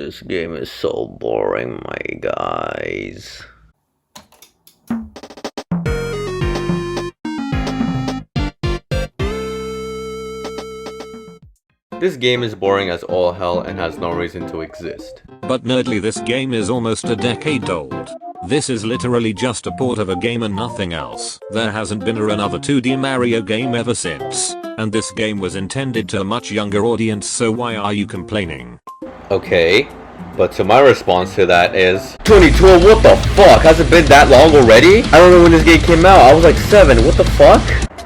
This game is so boring, my guys. This game is boring as all hell and has no reason to exist. But nerdly, this game is almost a decade old. This is literally just a port of a game and nothing else. There hasn't been another 2D Mario game ever since. And this game was intended to a much younger audience, so why are you complaining? Okay, but so my response to that is 2012, what the fuck? Has it been that long already? I don't know when this game came out. I was like 7, what the fuck?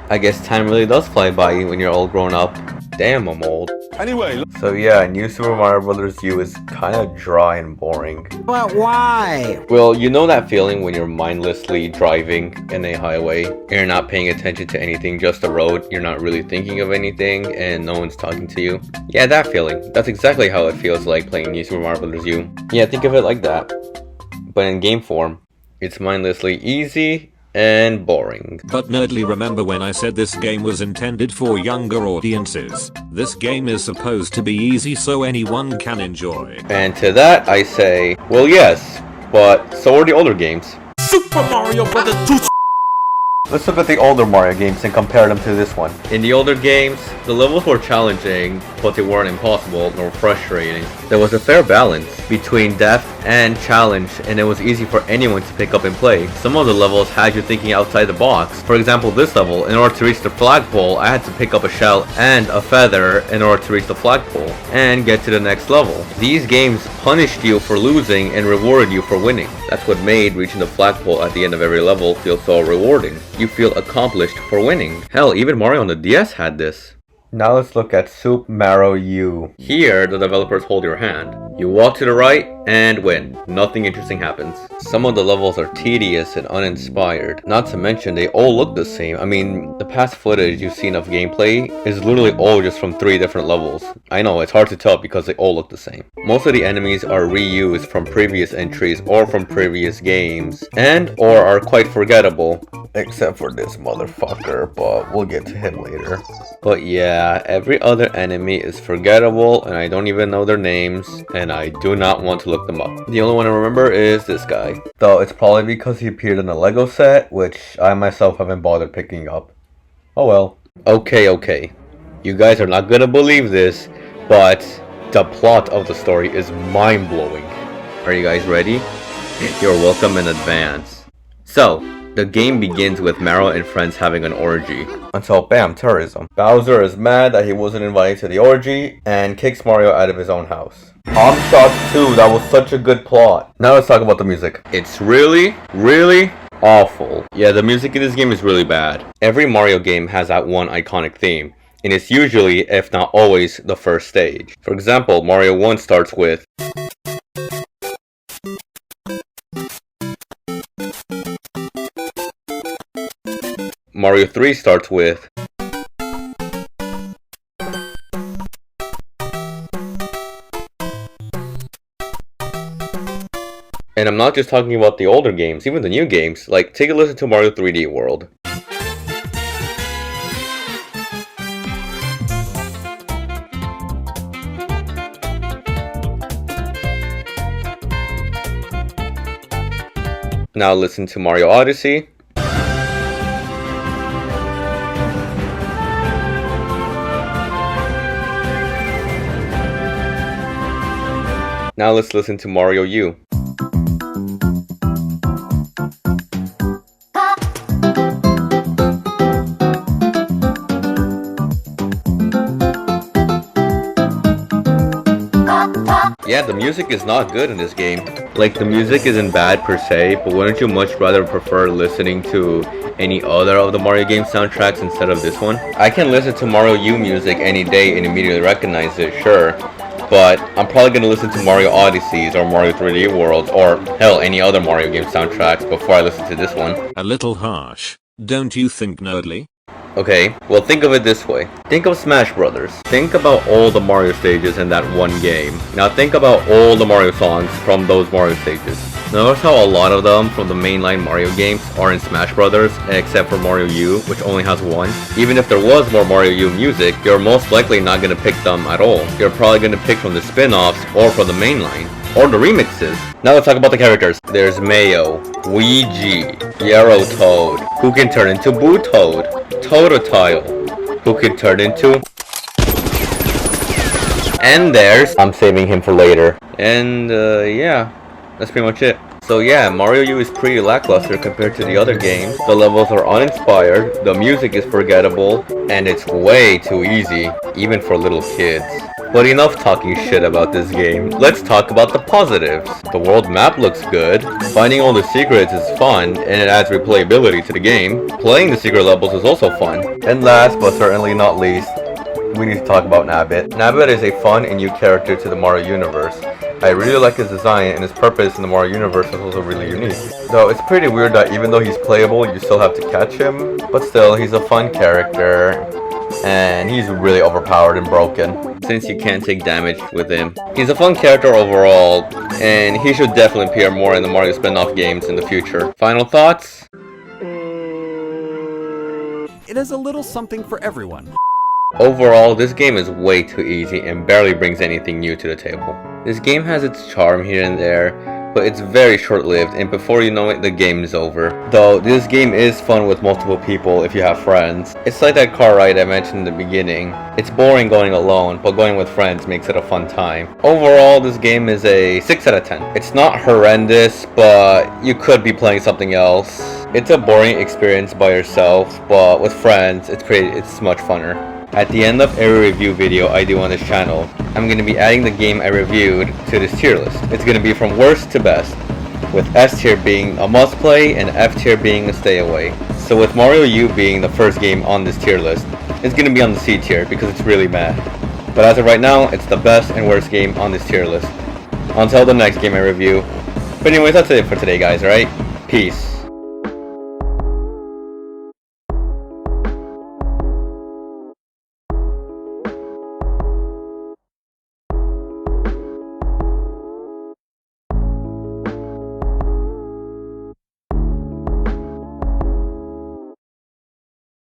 I guess time really does fly by when you're all grown up. Damn, I'm old. Anyway. So yeah, New Super Mario Bros. U is kinda dry and boring. But why? Well, you know that feeling when you're mindlessly driving in a highway and you're not paying attention to anything, just the road, you're not really thinking of anything and no one's talking to you? Yeah, that feeling. That's exactly how it feels like playing New Super Mario Bros. U. Yeah, think of it like that. But in game form, it's mindlessly easy and boring. But nerdly, remember when I said this game was intended for younger audiences? This game is supposed to be easy so anyone can enjoy. And to that I say, well yes, but so are the older games. Super Mario Bros. 2. Let's look at the older Mario games and compare them to this one. In the older games, the levels were challenging, but they weren't impossible nor frustrating. There was a fair balance between depth and challenge, and it was easy for anyone to pick up and play. Some of the levels had you thinking outside the box. For example, this level, in order to reach the flagpole, I had to pick up a shell and a feather in order to reach the flagpole and get to the next level. These games punished you for losing and rewarded you for winning. That's what made reaching the flagpole at the end of every level feel so rewarding. You feel accomplished for winning. Hell, even Mario on the DS had this. Now let's look at Super Mario U. Here, the developers hold your hand. You walk to the right and win. Nothing interesting happens. Some of the levels are tedious and uninspired. Not to mention, they all look the same. I mean, the past footage you've seen of gameplay is literally all just from 3 different levels. I know, it's hard to tell because they all look the same. Most of the enemies are reused from previous entries or from previous games, and or are quite forgettable. Except for this motherfucker, but we'll get to him later. But yeah, every other enemy is forgettable and I don't even know their names, and I do not want to look them up. The only one I remember is this guy. Though it's probably because he appeared in a Lego set, which I myself haven't bothered picking up. Oh well. Okay. You guys are not gonna believe this, but the plot of the story is mind-blowing. Are you guys ready? You're welcome in advance. So, the game begins with Mario and friends having an orgy. Until bam, terrorism. Bowser is mad that he wasn't invited to the orgy and kicks Mario out of his own house. I'm shocked too, that was such a good plot. Now let's talk about the music. It's really awful. Yeah, the music in this game is really bad. Every Mario game has that one iconic theme, and it's usually, if not always, the first stage. For example, Mario 1 starts with Mario 3 starts with and I'm not just talking about the older games, even the new games. Like, take a listen to Mario 3D World. Now listen to Mario Odyssey. Now let's listen to Mario U. Yeah, the music is not good in this game. Like, the music isn't bad per se, but wouldn't you much rather prefer listening to any other of the Mario game soundtracks instead of this one? I can listen to Mario U music any day and immediately recognize it, sure. But I'm probably going to listen to Mario Odysseys or Mario 3D World or hell, any other Mario game soundtracks before I listen to this one. A little harsh, don't you think, nerdly? Okay, well think of it this way. Think of Smash Brothers. Think about all the Mario stages in that one game. Now think about all the Mario songs from those Mario stages. Notice how a lot of them from the mainline Mario games are in Smash Brothers, except for Mario U, which only has one. Even if there was more Mario U music, you're most likely not going to pick them at all. You're probably going to pick from the spin-offs or from the mainline, or the remixes. Now let's talk about the characters. There's Mayo, Luigi, Yarrow Toad, who can turn into Boo Toad, Totodile, who can turn into... And there's... I'm saving him for later. And yeah, that's pretty much it. So yeah, Mario U is pretty lackluster compared to the other games. The levels are uninspired, the music is forgettable, and it's way too easy, even for little kids. But enough talking shit about this game. Let's talk about the positives. The world map looks good, finding all the secrets is fun, and it adds replayability to the game. Playing the secret levels is also fun. And last but certainly not least, we need to talk about Nabbit. Nabbit is a fun and new character to the Mario universe. I really like his design, and his purpose in the Mario universe is also really unique. Though it's pretty weird that even though he's playable, you still have to catch him. But still, he's a fun character, and he's really overpowered and broken, since you can't take damage with him. He's a fun character overall, and he should definitely appear more in the Mario spin-off games in the future. Final thoughts? It is a little something for everyone. Overall, this game is way too easy and barely brings anything new to the table. This game has its charm here and there, but it's very short-lived, and before you know it, the game is over. Though, this game is fun with multiple people if you have friends. It's like that car ride I mentioned in the beginning. It's boring going alone, but going with friends makes it a fun time. Overall, this game is a 6 out of 10. It's not horrendous, but you could be playing something else. It's a boring experience by yourself, but with friends, it's much funner. At the end of every review video I do on this channel, I'm going to be adding the game I reviewed to this tier list. It's going to be from worst to best, with S tier being a must play and F tier being a stay away. So with Mario U being the first game on this tier list, it's going to be on the C tier because it's really bad. But as of right now, it's the best and worst game on this tier list. Until the next game I review. But anyways, that's it for today guys, alright? Peace.